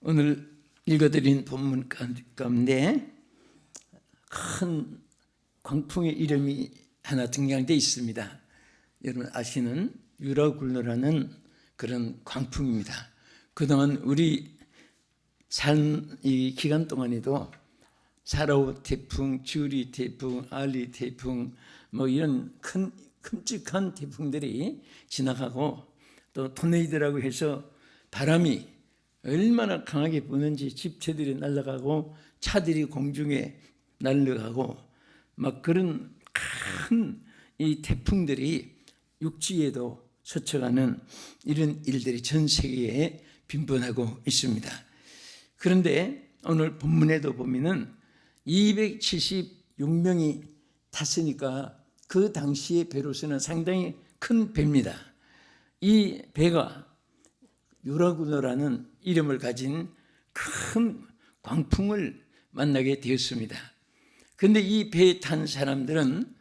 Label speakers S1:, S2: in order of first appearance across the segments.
S1: 오늘 읽어드린 본문 가운데 큰 광풍의 이름이 하나 등장되어 있습니다. 여러분 아시는 유라굴로라는 그런 광풍입니다. 그동안 우리 산 이 기간 동안에도 사라오 태풍, 주리 태풍, 알리 태풍 뭐 이런 큼직한 태풍들이 지나가고 또 토네이도라고 해서 바람이 얼마나 강하게 부는지 집체들이 날아가고 차들이 공중에 날아가고 막 그런 큰 이 태풍들이 육지에도 스쳐가는 이런 일들이 전 세계에 빈번하고 있습니다. 그런데 오늘 본문에도 보면은 276명이 탔으니까 그 당시의 배로서는 상당히 큰 배입니다. 이 배가 유라굴로라는 이름을 가진 큰 광풍을 만나게 되었습니다. 그런데 이 배에 탄 사람들은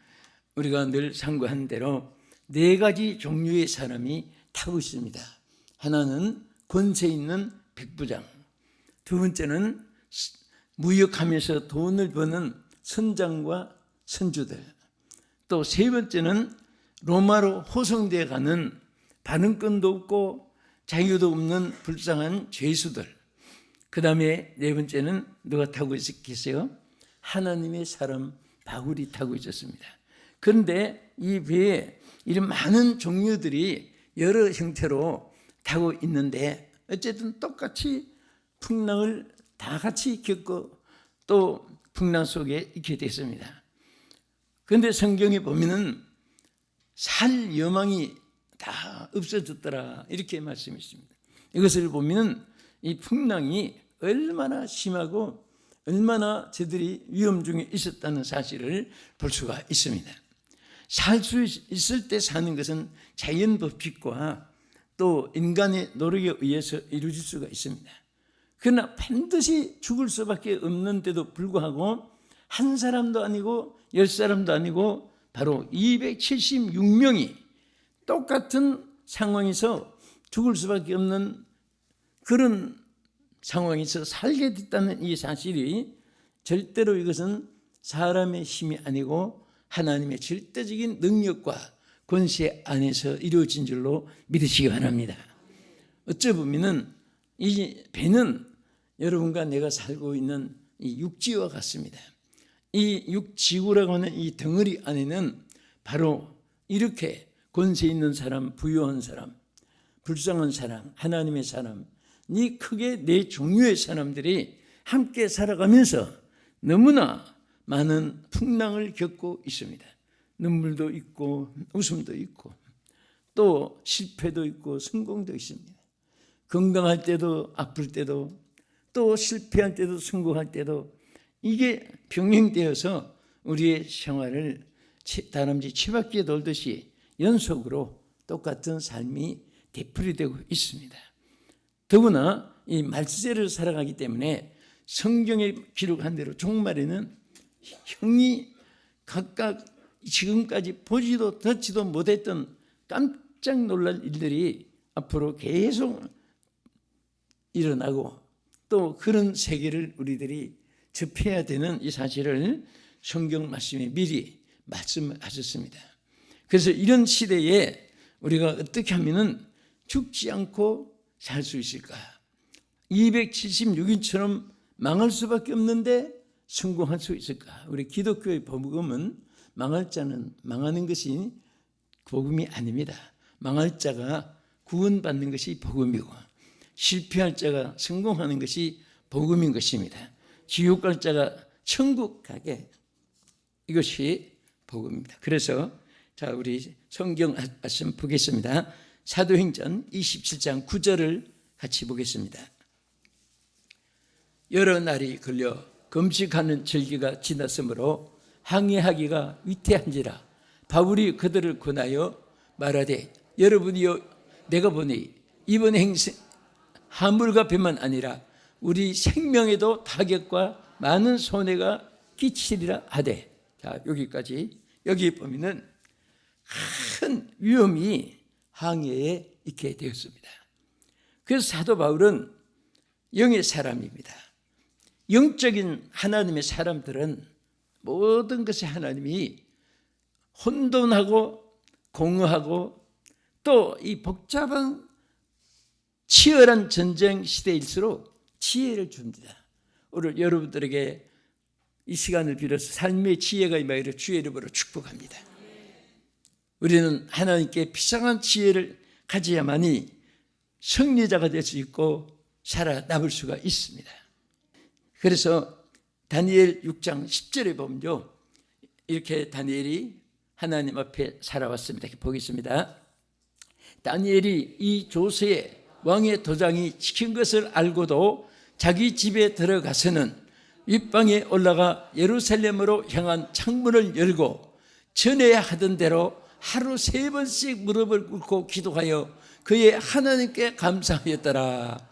S1: 우리가 늘 상고한 대로 4가지 종류의 사람이 타고 있습니다. 하나는 권세 있는 백부장, 두 번째는 무역하면서 돈을 버는 선장과 선주들, 또 세 번째는 로마로 호송되어 가는 발언권도 없고 자유도 없는 불쌍한 죄수들, 그 다음에 네 번째는 누가 타고 있겠어요? 하나님의 사람 바울이 타고 있었습니다. 그런데 이 배에 이런 많은 종류들이 여러 형태로 타고 있는데 어쨌든 똑같이 풍랑을 다 같이 겪고 또 풍랑 속에 있게 됐습니다. 그런데 성경에 보면은 살 여망이 다 없어졌더라 이렇게 말씀이 있습니다. 이것을 보면 이 풍랑이 얼마나 심하고 얼마나 저들이 위험 중에 있었다는 사실을 볼 수가 있습니다. 살 수 있을 때 사는 것은 자연 법칙과 또 인간의 노력에 의해서 이루어질 수가 있습니다. 그러나 반드시 죽을 수밖에 없는데도 불구하고 한 사람도 아니고 10사람도 아니고 바로 276명이 똑같은 상황에서 죽을 수밖에 없는 그런 상황에서 살게 됐다는 이 사실이 절대로 이것은 사람의 힘이 아니고 하나님의 절대적인 능력과 권세 안에서 이루어진 줄로 믿으시기 바랍니다. 어찌 보면은 이 배는 여러분과 내가 살고 있는 이 육지와 같습니다. 이 육지구라고 하는 이 덩어리 안에는 바로 이렇게 권세 있는 사람, 부유한 사람, 불쌍한 사람, 하나님의 사람, 이 크게 4종류의 사람들이 함께 살아가면서 너무나 많은 풍랑을 겪고 있습니다. 눈물도 있고 웃음도 있고 또 실패도 있고 성공도 있습니다. 건강할 때도 아플 때도 또 실패할 때도 성공할 때도 이게 병행되어서 우리의 생활을 다람쥐 치바퀴에 돌듯이 연속으로 똑같은 삶이 되풀이되고 있습니다. 더구나 이 말세를 살아가기 때문에 성경에 기록한 대로 종말에는 형이 각각 지금까지 보지도 듣지도 못했던 깜짝 놀랄 일들이 앞으로 계속 일어나고 또 그런 세계를 우리들이 접해야 되는 이 사실을 성경 말씀에 미리 말씀하셨습니다. 그래서 이런 시대에 우리가 어떻게 하면 죽지 않고 살 수 있을까? 276인처럼 망할 수밖에 없는데 성공할 수 있을까? 우리 기독교의 복음은 망할 자는 망하는 것이 복음이 아닙니다. 망할 자가 구원받는 것이 복음이고 실패할 자가 성공하는 것이 복음인 것입니다. 지옥 갈 자가 천국 가게 이것이 복음입니다. 그래서 자 우리 성경 말씀 보겠습니다. 사도행전 27장 9절을 같이 보겠습니다. 여러 날이 걸려 금식하는 절기가 지났으므로 항해하기가 위태한지라 바울이 그들을 권하여 말하되 여러분이여 내가 보니 이번 행세 화물과 배만 아니라 우리 생명에도 타격과 많은 손해가 끼치리라 하되 자 여기까지 여기 보면은 큰 위험이 항해에 있게 되었습니다. 그래서 사도 바울은 영의 사람입니다. 영적인 하나님의 사람들은 모든 것이 하나님이 혼돈하고 공허하고 또 이 복잡한 치열한 전쟁 시대일수록 지혜를 줍니다. 오늘 여러분들에게 이 시간을 빌어서 삶의 지혜가 임하기를 주의 이름으로 축복합니다. 우리는 하나님께 비상한 지혜를 가져야만이 승리자가 될 수 있고 살아남을 수가 있습니다. 그래서 다니엘 6장 10절에 보면요, 이렇게 다니엘이 하나님 앞에 살아왔습니다. 보겠습니다. 다니엘이 이 조서에 왕의 도장이 찍힌 것을 알고도 자기 집에 들어가서는 윗방에 올라가 예루살렘으로 향한 창문을 열고 전에 하던 대로 하루 3번씩 무릎을 꿇고 기도하여 그의 하나님께 감사하였더라.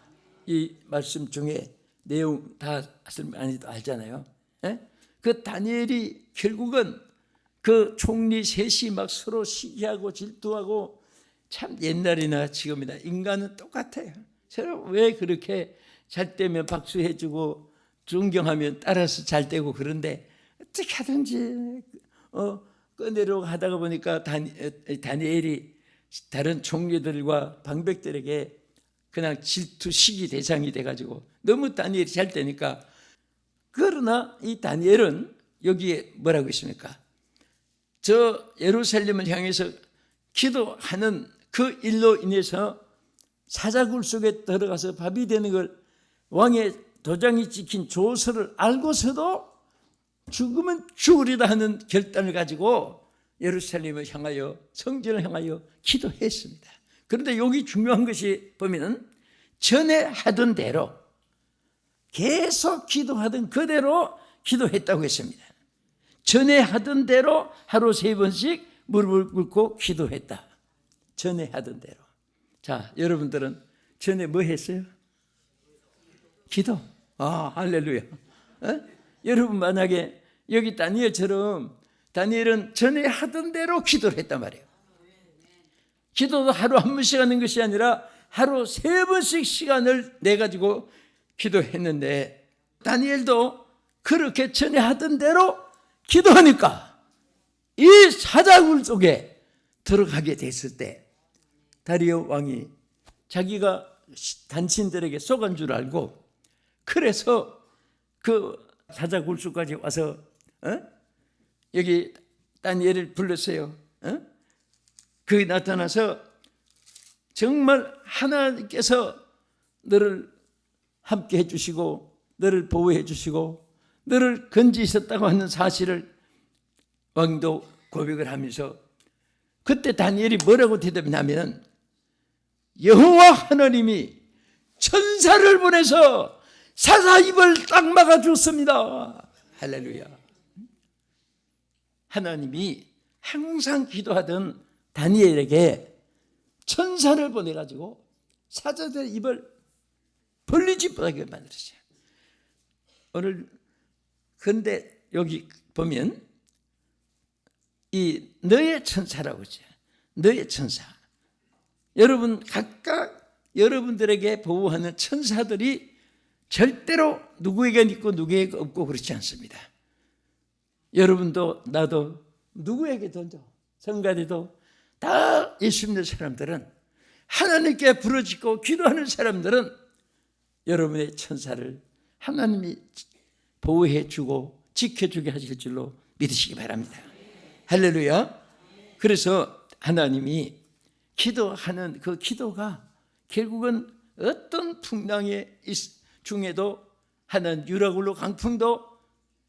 S1: 이 말씀 중에 내용 다 많이 알잖아요. 그 다니엘이 결국은 그 총리 셋이 막 서로 시기하고 질투하고, 참 옛날이나 지금이나 인간은 똑같아요. 서로 왜 그렇게 잘 때면 박수해주고 존경하면 따라서 잘 되고, 그런데 어떻게 하든지 꺼내려고 하다가 보니까 다니엘이 다른 총리들과 방백들에게 그냥 질투 시기 대상이 돼가지고 너무 다니엘이 잘 되니까. 그러나 이 다니엘은 여기에 뭐라고 있습니까? 저 예루살렘을 향해서 기도하는 그 일로 인해서 사자굴 속에 들어가서 밥이 되는 걸, 왕의 도장이 찍힌 조서를 알고서도 죽으면 죽으리다 하는 결단을 가지고 예루살렘을 향하여, 성전을 향하여 기도했습니다. 그런데 여기 중요한 것이 보면 전에 하던 대로 계속 기도하던 그대로 기도했다고 했습니다. 전에 하던 대로 하루 3번씩 무릎을 꿇고 기도했다. 전에 하던 대로. 자, 여러분들은 전에 뭐 했어요? 기도. 할렐루야. 여러분 만약에 여기 다니엘처럼, 다니엘은 전에 하던 대로 기도를 했단 말이에요. 기도도 하루 한 번씩 하는 것이 아니라 하루 3번씩 시간을 내가지고 기도했는데, 다니엘도 그렇게 전에 하던 대로 기도하니까 이 사자굴 속에 들어가게 됐을 때 다리오 왕이 자기가 단신들에게 속은 줄 알고, 그래서 그 사자굴 속까지 와서 여기 다니엘을 불렀어요. 그게 나타나서 정말 하나님께서 너를 함께 해주시고 너를 보호해 주시고 너를 건지셨다고 하는 사실을 왕도 고백을 하면서, 그때 다니엘이 뭐라고 대답하냐면, 여호와 하나님이 천사를 보내서 사자 입을 딱 막아줬습니다. 할렐루야. 하나님이 항상 기도하던 다니엘에게 천사를 보내가지고 사자들의 입을 벌리지 못하게 만들었어요. 오늘 그런데 여기 보면 이 너의 천사라고 하죠. 너의 천사. 여러분 각각 여러분들에게 보호하는 천사들이 절대로 누구에게 있고 누구에게 없고 그렇지 않습니다. 여러분도 나도 누구에게든지 성가대도 다 예수 믿는 사람들은, 하나님께 부르짖고 기도하는 사람들은 여러분의 천사를 하나님이 보호해 주고 지켜주게 하실 줄로 믿으시기 바랍니다. 할렐루야. 그래서 하나님이 기도하는 그 기도가 결국은 어떤 풍랑의 중에도, 하나님 유라굴로 강풍도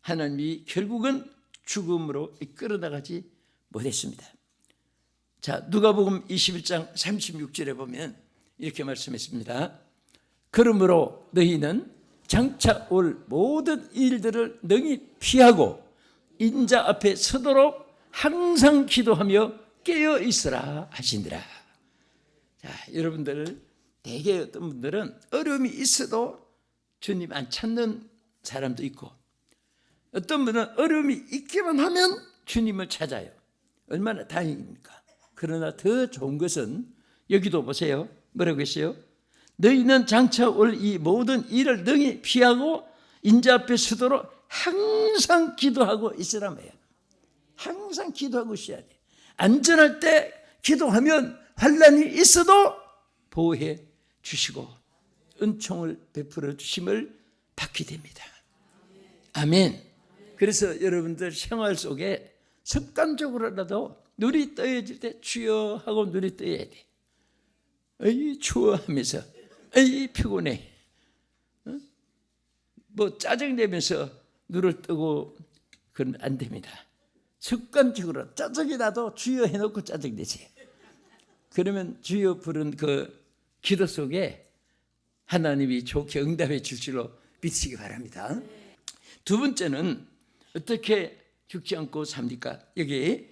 S1: 하나님이 결국은 죽음으로 이끌어 나가지 못했습니다. 자, 누가복음 21장 36절에 보면 이렇게 말씀했습니다. 그러므로 너희는 장차 올 모든 일들을 능히 피하고 인자 앞에 서도록 항상 기도하며 깨어 있으라 하시니라. 자, 여러분들 대개 어떤 분들은 어려움이 있어도 주님 안 찾는 사람도 있고, 어떤 분은 어려움이 있기만 하면 주님을 찾아요. 얼마나 다행입니까? 그러나 더 좋은 것은 여기도 보세요. 뭐라고 했어요? 너희는 장차 올 이 모든 일을 능히 피하고 인자 앞에 서도록 항상 기도하고 있으라 말이야. 항상 기도하고 있어야 돼. 안전할 때 기도하면 환난이 있어도 보호해 주시고 은총을 베풀어 주심을 받게 됩니다. 아멘. 그래서 여러분들 생활 속에 습관적으로라도 눈이 떠여질 때 주여 하고 눈이 떠야 돼. 에이 추워 하면서 에이 피곤해. 뭐 짜증내면서 눈을 뜨고 그러면 안 됩니다. 습관적으로 짜증이 나도 주여 해놓고 짜증내세요. 그러면 주여 부른 그 기도 속에 하나님이 좋게 응답해 줄 줄로 믿으시기 바랍니다. 두 번째는 어떻게 죽지 않고 삽니까? 여기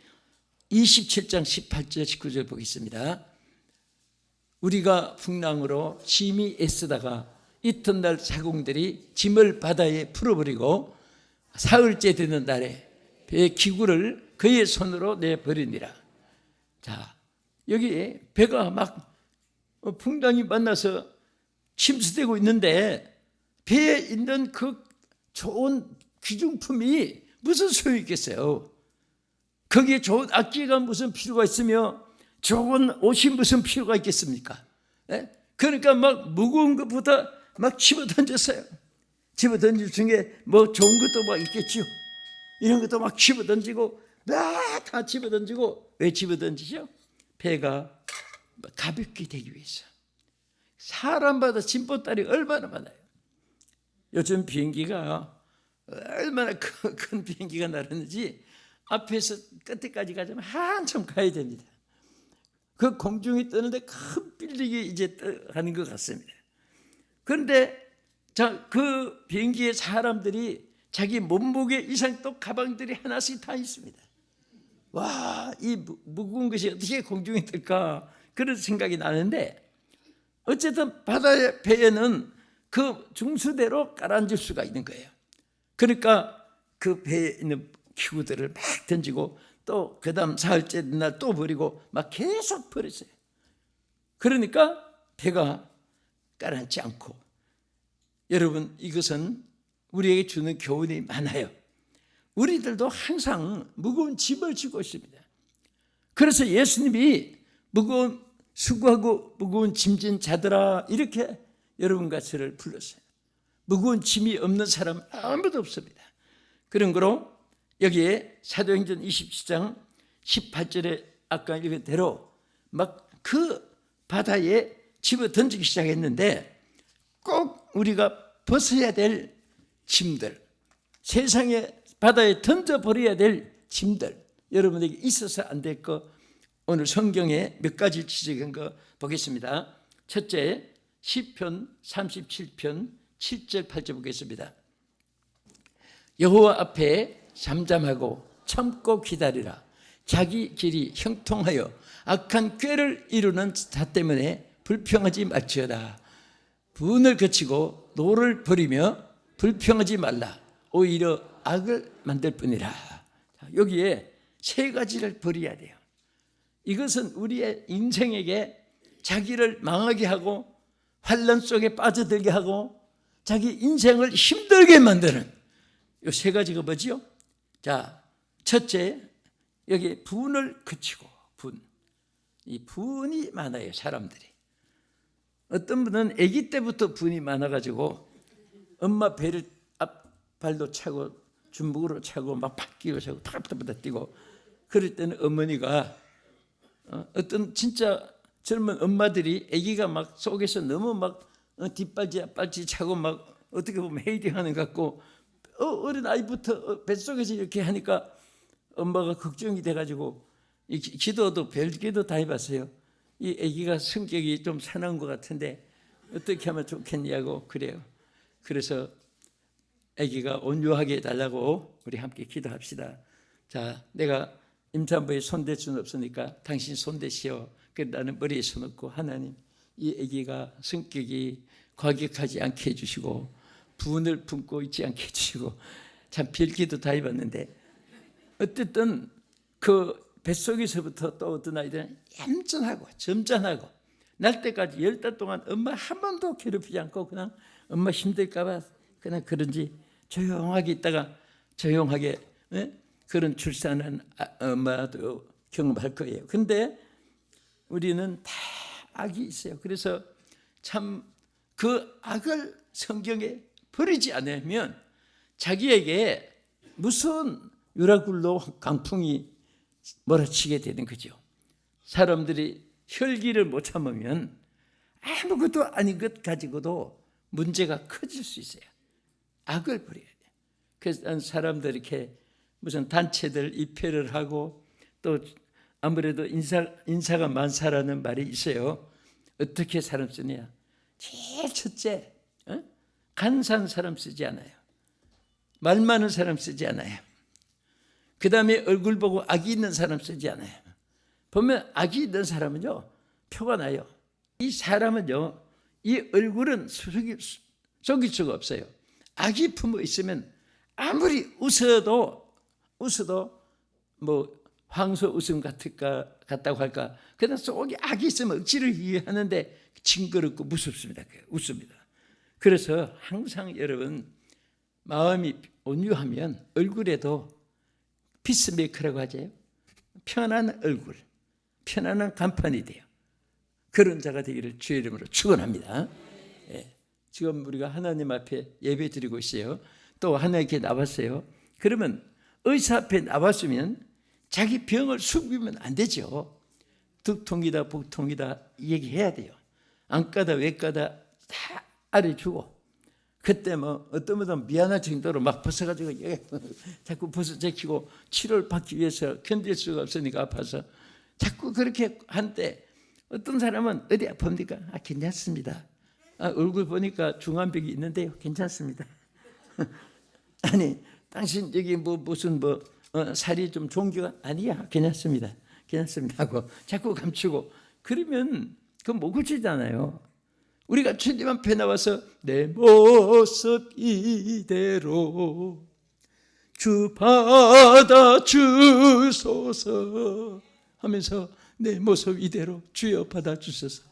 S1: 27장 18절 19절 보겠습니다. 우리가 풍랑으로 심히 애쓰다가 이튿날 사공들이 짐을 바다에 풀어버리고 사흘째 되는 날에 배의 기구를 그의 손으로 내버리니라. 자, 여기 배가 막 풍랑이 만나서 침수되고 있는데 배에 있는 그 좋은 귀중품이 무슨 소용이 있겠어요? 거기에 좋은 악기가 무슨 필요가 있으며 좋은 옷이 무슨 필요가 있겠습니까? 네? 그러니까 막 무거운 것보다 막 집어던졌어요. 집어던질 중에 뭐 좋은 것도 막 있겠죠. 이런 것도 막 집어던지고 막 다 집어던지고. 왜 집어던지죠? 배가 가볍게 되기 위해서. 사람마다 짐보따리 얼마나 많아요. 요즘 비행기가 얼마나 큰 비행기가 날았는지 앞에서 끝에까지 가자면 한참 가야 됩니다. 그 공중에 뜨는데 큰 빌딩이 이제 가는 것 같습니다. 그런데 그 비행기에 사람들이 자기 몸무게 이상 또 가방들이 하나씩 다 있습니다. 와, 이 무거운 것이 어떻게 공중에 뜰까 그런 생각이 나는데 어쨌든 바다의 배에는 그 중수대로 깔아앉을 수가 있는 거예요. 그러니까 그 배에 있는 기구들을 막 던지고 또 그 다음 사흘째 날 또 버리고 막 계속 버렸어요. 그러니까 배가 가라앉지 않고. 여러분, 이것은 우리에게 주는 교훈이 많아요. 우리들도 항상 무거운 짐을 지고 있습니다. 그래서 예수님이 수고하고 무거운 짐진 자들아 이렇게 여러분과 저를 불렀어요. 무거운 짐이 없는 사람 아무도 없습니다. 그런 거로 여기에 사도행전 27장 18절에 아까 읽은 대로 막 그 바다에 집어 던지기 시작했는데 꼭 우리가 벗어야 될 짐들, 세상에 바다에 던져버려야 될 짐들, 여러분에게 있어서 안 될 거 오늘 성경에 몇 가지 지적한 거 보겠습니다. 첫째, 시편 37편 7절 8절 보겠습니다. 여호와 앞에 잠잠하고 참고 기다리라. 자기 길이 형통하여 악한 꾀를 이루는 자 때문에 불평하지 말지어다. 분을 그치고 노를 버리며 불평하지 말라. 오히려 악을 만들 뿐이라. 여기에 세 가지를 버려야 돼요. 이것은 우리의 인생에게 자기를 망하게 하고 환난 속에 빠져들게 하고 자기 인생을 힘들게 만드는 이 세 가지가 뭐지요? 자, 첫째, 여기 분을 그치고 이 분이 많아요, 사람들이. 어떤 분은 아기 때부터 분이 많아가지고 엄마 배를 앞발로 차고 주먹으로 차고 막 바퀴로 차고 타타타타 뛰고 그럴 때는 어머니가 어떤 진짜 젊은 엄마들이 아기가 막 속에서 너무 막 뒷발지 앞발지 차고 막 어떻게 보면 헤이딩하는 것 같고 어린 아이부터 뱃속에서 이렇게 하니까 엄마가 걱정이 돼가지고 이 기도도 별기도 다 해봤어요. 이 아기가 성격이 좀 사나운 것 같은데 어떻게 하면 좋겠냐고 그래요. 그래서 아기가 온유하게 해달라고 우리 함께 기도합시다. 자, 내가 임산부에 손댈 수는 없으니까 당신 손대시오. 그래서 나는 머리에 손 얹고 하나님 이 아기가 성격이 과격하지 않게 해주시고 분을 품고 있지 않게 해주시고 참 별기도 다 해봤는데 어쨌든 그 뱃속에서부터 또 어떤 아이들은 얌전하고 점잖하고 날 때까지 10달 동안 엄마 한 번도 괴롭히지 않고 그냥 엄마 힘들까 봐 그냥 그런지 조용하게 있다가 조용하게 그런 출산한 엄마도 경험할 거예요. 근데 우리는 다 악이 있어요. 그래서 참 그 악을 성경에 버리지 않으면 자기에게 무서운 유라굴로 강풍이 몰아치게 되는 거죠. 사람들이 혈기를 못 참으면 아무것도 아닌 것 가지고도 문제가 커질 수 있어요. 악을 버려야 돼요. 그래서 사람들이 이렇게 무슨 단체들 입회를 하고 또 아무래도 인사가 만사라는 말이 있어요. 어떻게 사람 쓰냐? 제일 첫째, 간사한 사람 쓰지 않아요. 말 많은 사람 쓰지 않아요. 그 다음에 얼굴 보고 악이 있는 사람 쓰지 않아요. 보면 악이 있는 사람은요, 표가 나요. 이 사람은요, 이 얼굴은 속일 수가 없어요. 악이 품어 있으면 아무리 웃어도 뭐 황소 웃음 같다고 할까. 그러나 속에 악이 있으면 억지를 이해하는데 징그럽고 무섭습니다. 웃습니다. 그래서 항상 여러분 마음이 온유하면 얼굴에도 피스메이커라고 하죠. 편한 얼굴, 편안한 간판이 돼요. 그런 자가 되기를 주의 이름으로 축원합니다. 예. 지금 우리가 하나님 앞에 예배 드리고 있어요. 또 하나님께 나왔어요. 그러면 의사 앞에 나왔으면 자기 병을 숨기면 안 되죠. 득통이다 복통이다 얘기해야 돼요. 안과다 외과다 다 알려주고 그때 뭐 어떤 분은 미안할 정도로 막 벗어가지고 자꾸 벗어 제키고 치료를 받기 위해서 견딜 수가 없으니까 아파서 자꾸 그렇게 한때 어떤 사람은 어디 아픕니까? 아 괜찮습니다. 아, 얼굴 보니까 중환병이 있는데요. 괜찮습니다. 아니 당신 여기 뭐 무슨 살이 좀 종기가 아니야 괜찮습니다. 괜찮습니다 하고 자꾸 감추고 그러면 그건 못 고치잖아요. 우리가 주님 앞에 나와서 내 모습 이대로 주 받아주소서 하면서 내 모습 이대로 주여 받아주소서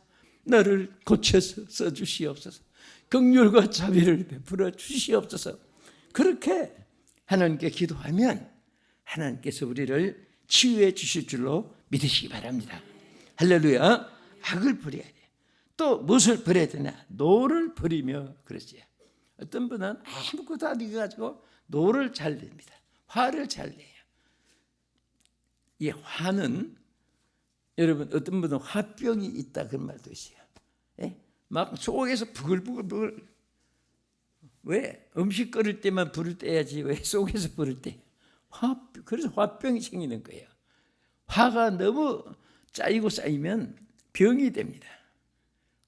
S1: 나를 고쳐서 써주시옵소서 긍휼과 자비를 베풀어 주시옵소서 그렇게 하나님께 기도하면 하나님께서 우리를 치유해 주실 줄로 믿으시기 바랍니다. 할렐루야. 악을 버려야 돼요. 또 무엇을 버려야 되냐? 노를 버리며 그러지요. 어떤 분은 아무것도 안 익어가지고 노를 잘 냅니다. 화를 잘 내요. 이 화는 여러분 어떤 분은 화병이 있다 그런 말도 있어요. 예? 막 속에서 부글부글 왜 음식 끓일 때만 불을 떼야지 왜 속에서 불을 떼요? 그래서 화병이 생기는 거예요. 화가 너무 쌓이고 쌓이면 병이 됩니다.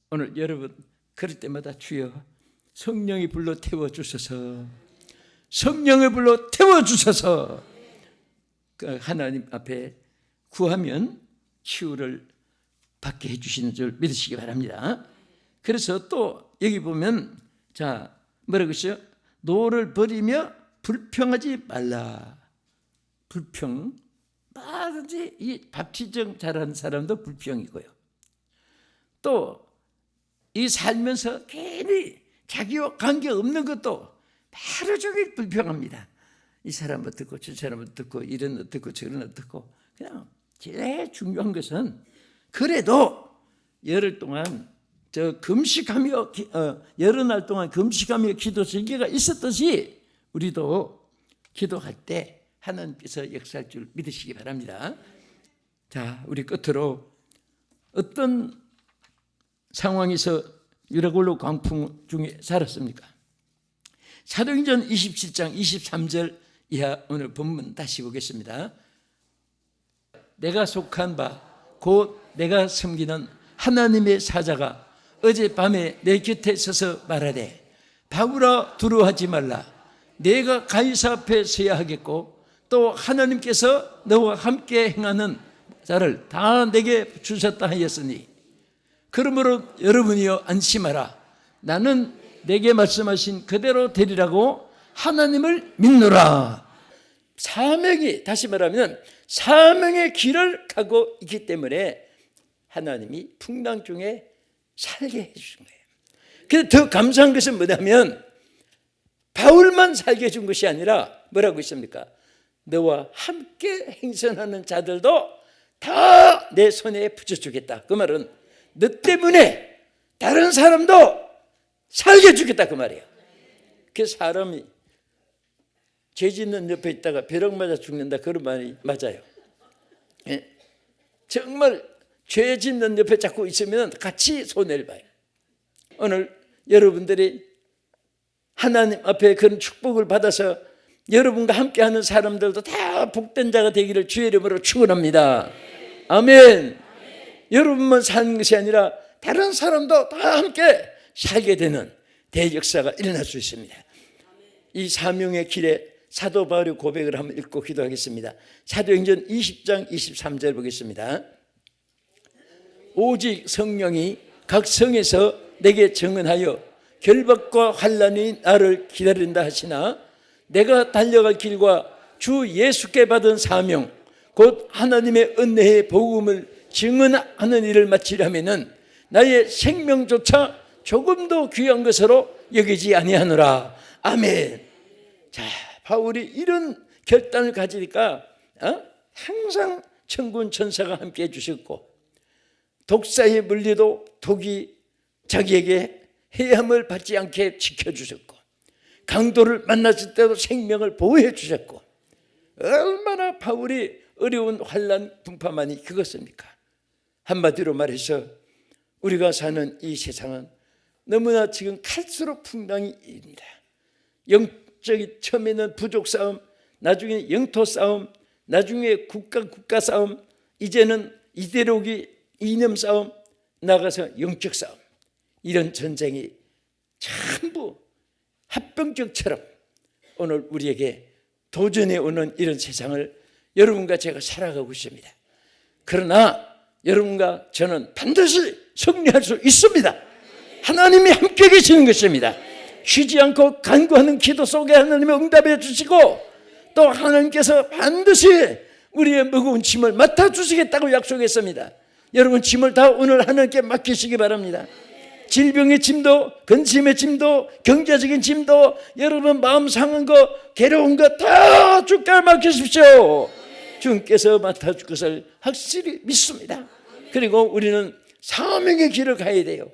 S1: 오늘 여러분 그럴 때마다 주여 성령이 불러 태워주소서 성령을 불러 태워주소서 하나님 앞에 구하면 치유를 받게 해주시는 줄 믿으시기 바랍니다. 그래서 또 여기 보면 자 뭐라고 했어요? 노를 버리며 불평하지 말라. 불평 뭐든지 이 밥지정 잘하는 사람도 불평이고요. 또 이 살면서 괜히 자기와 관계없는 것도 하루 종일 불평합니다. 이 사람 어떻고 저 사람 어떻고 이런 어떻고 저런 어떻고 그냥 제일 중요한 것은 그래도 열흘 동안 금식하며 여러 날 동안 금식하며 기도 설교가 있었듯이 우리도 기도할 때 하나님께서 역사할 줄 믿으시기 바랍니다. 자, 우리 끝으로 어떤 상황에서 유라굴로 광풍 중에 살았습니까? 사도행전 27장 23절 이하 오늘 본문 다시 보겠습니다. 내가 속한 바 곧 내가 섬기는 하나님의 사자가 어젯밤에 내 곁에 서서 말하되 바울아 두려워하지 말라. 내가 가이사 앞에 서야 하겠고 또 하나님께서 너와 함께 행하는 자를 다 내게 주셨다 하였으니 그러므로 여러분이여 안심하라. 나는 내게 말씀하신 그대로 되리라고 하나님을 믿노라. 사명이 다시 말하면 사명의 길을 가고 있기 때문에 하나님이 풍랑 중에 살게 해주신 거예요. 그래서 더 감사한 것은 뭐냐면 바울만 살게 해준 것이 아니라 뭐라고 있습니까? 너와 함께 행선하는 자들도 다 내 손에 붙여주겠다. 그 말은 너 때문에 다른 사람도 살게 해주겠다 그 말이에요. 그 사람이 죄 짓는 옆에 있다가 벼락 맞아 죽는다 그런 말이 맞아요. 예? 정말 죄 짓는 옆에 자꾸 있으면 같이 손해를 봐요. 오늘 여러분들이 하나님 앞에 그런 축복을 받아서 여러분과 함께하는 사람들도 다 복된 자가 되기를 주의 이름으로 축원합니다. 아멘. 여러분만 사는 것이 아니라 다른 사람도 다 함께 살게 되는 대역사가 일어날 수 있습니다. 이 사명의 길에 사도 바울의 고백을 한번 읽고 기도하겠습니다. 사도행전 20장 23절 보겠습니다. 오직 성령이 각 성에서 내게 증언하여 결박과 환난이 나를 기다린다 하시나 내가 달려갈 길과 주 예수께 받은 사명 곧 하나님의 은혜의 복음을 증언하는 일을 마치려면은 나의 생명조차 조금도 귀한 것으로 여기지 아니하노라. 아멘. 자, 바울이 이런 결단을 가지니까 항상 천군 천사가 함께 해주셨고 독사에 물려도 독이 자기에게 해함을 받지 않게 지켜주셨고 강도를 만났을 때도 생명을 보호해 주셨고 얼마나 바울이 어려운 환난 풍파만이 그것입니까? 한마디로 말해서 우리가 사는 이 세상은 너무나 지금 갈수록 풍랑이입니다. 영적인 처음에는 부족 싸움, 나중에 영토 싸움, 나중에 국가 싸움, 이제는 이데올로기 이념 싸움, 나가서 영적 싸움. 이런 전쟁이 전부 합병증처럼 오늘 우리에게 도전해 오는 이런 세상을 여러분과 제가 살아가고 있습니다. 그러나 여러분과 저는 반드시 승리할 수 있습니다. 하나님이 함께 계시는 것입니다. 쉬지 않고 간구하는 기도 속에 하나님이 응답해 주시고 또 하나님께서 반드시 우리의 무거운 짐을 맡아주시겠다고 약속했습니다. 여러분 짐을 다 오늘 하나님께 맡기시기 바랍니다. 질병의 짐도, 근심의 짐도, 경제적인 짐도, 여러분 마음 상한 거, 괴로운 거 다 주께 맡기십시오. 주님께서 맡아줄 것을 확실히 믿습니다. 그리고 우리는 사명의 길을 가야 돼요.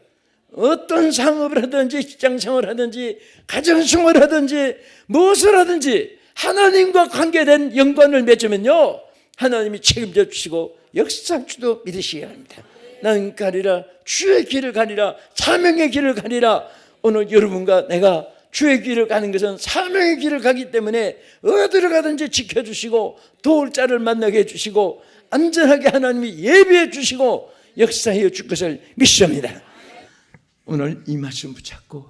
S1: 어떤 상업을 하든지 직장생활을 하든지 가정생활을 하든지 무엇을 하든지 하나님과 관계된 연관을 맺으면요 하나님이 책임져 주시고 역사할 줄도 믿으시기 합니다. 나는 가리라 주의 길을 가리라 사명의 길을 가리라. 오늘 여러분과 내가 주의 길을 가는 것은 사명의 길을 가기 때문에 어디를 가든지 지켜주시고 도울 자를 만나게 해주시고 안전하게 하나님이 예비해 주시고 역사해 줄 것을 믿습니다. 오늘 이 말씀 붙잡고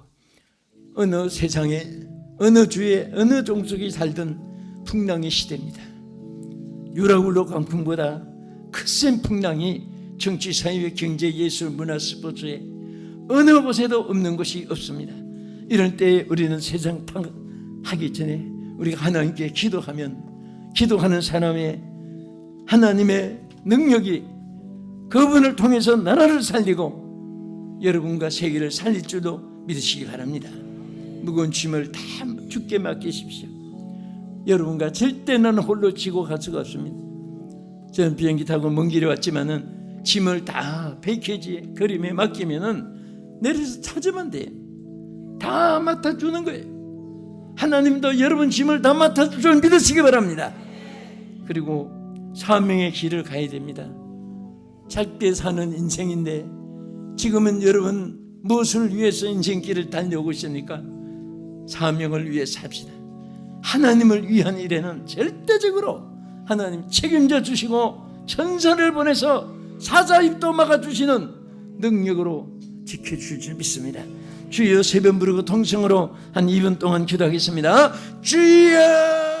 S1: 어느 세상에 어느 주에 어느 종족이 살던 풍랑의 시대입니다. 유라굴로 강풍보다 크센 풍랑이 정치, 사회, 경제, 예술, 문화, 스포츠에 어느 곳에도 없는 것이 없습니다. 이런 때에 우리는 세상 하기 전에 우리가 하나님께 기도하면 기도하는 사람의 하나님의 능력이 그분을 통해서 나라를 살리고 여러분과 세계를 살릴 줄도 믿으시기 바랍니다. 무거운 짐을 다 주께 맡기십시오. 여러분과 절대 나는 홀로 지고 갈 수가 없습니다. 저는 비행기 타고 먼 길에 왔지만은 짐을 다 패키지에 그림에 맡기면은 내려서 찾으면 돼. 다 맡아주는 거예요. 하나님도 여러분 짐을 다 맡아줄 줄 믿으시기 바랍니다. 그리고 사명의 길을 가야 됩니다. 짧게 사는 인생인데 지금은 여러분 무엇을 위해서 인생길을 달려오고 있습니까? 사명을 위해 삽시다. 하나님을 위한 일에는 절대적으로 하나님 책임져 주시고 천사를 보내서 사자입도 막아주시는 능력으로 지켜주실 줄 믿습니다. 주여 세 번 부르고 통성으로 한 2분 동안 기도하겠습니다. 주여